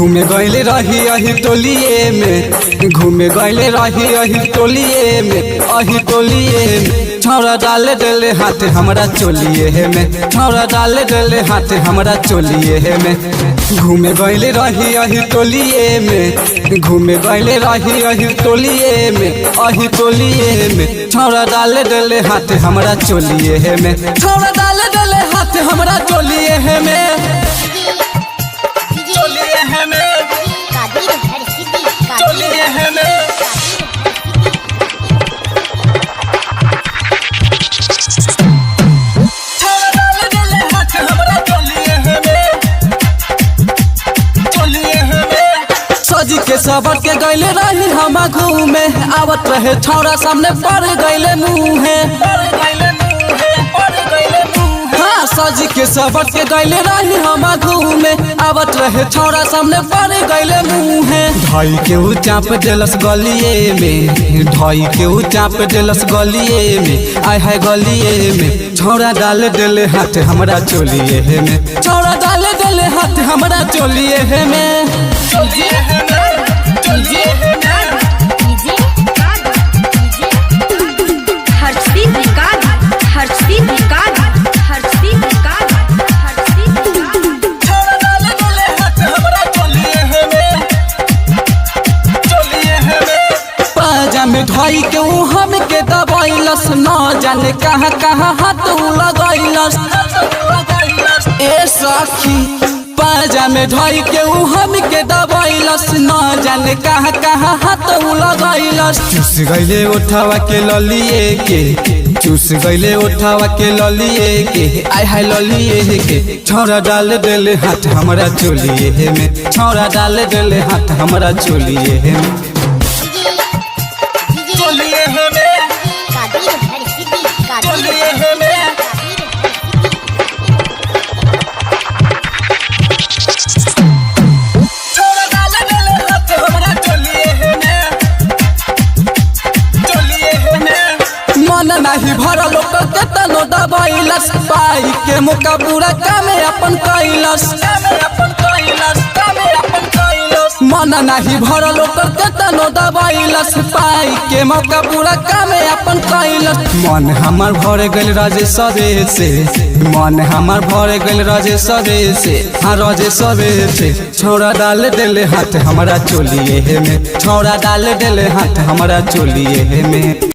घूमे गईले रही अही टोलिए में, घूमे गईले रही अही टोलिए में, अही टोलिए में छौरा डाले डेले हाथ हमरा चोलिए में, छौरा डाले डेले हाथ हमरा चोलिए में। घूमे गईले रही अही टोलिए में, घूमे गईले रही अही टोलिए में, अही टोलिए में छौरा डाले डेले हाथ हमरा चोलिए में, छौरा डाले डेले हाथ हमरा चोलिए में। सजी के सबर के गईले रही हम घूमे, आवत रहे छौरा सामने पड़ गईले मुँहे। हाँ सजी के सबर के गईले रही हम घूमे, आवत रहे छौरा सामने पड़ गईले मुँहे। ढाई के ऊ चाप देलस गलिए में, ढाई के ऊ चाप देलस गलिए में, आय हाय गलिए में छौरा डाले डेले हाथ हमरा चोलिए में, छौरा डाले डेले हाथ हमरा चोलिए में। में ढाई के ऊ हम के दबाइलस, न जाने कहाँ कहाँ हाथ लगैलस। ए सखी पाजा में ढाई के ऊ हम के दबाइलस, न जाने कहाँ कहाँ हाथ लगैलस। चूस गईले उठावा के ललिए के, चूस गईले उठावा के ललिए के, आय हाय ललिए के छौरा डाले डेले हाथ हमरा चोलिए में, छौरा डाले डेले हाथ हमरा चोलिए में। मन नहीं भरल के तनो दबाइलस, पाई के मुका पूरा कामे अपन कैलस। मन नहीं भरल के तनो दबाइलस, पाई के मौका पूरा कामे अपन कैलस। मन हमर भर गइल राजे सबे से, मन हमर भर गइल राजे सबे से, हाँ राजे सबे से छौरा डाले डेले हाथ हमरा चोलिए में, छौरा डाले डेले हाथ हमरा चोलिए में।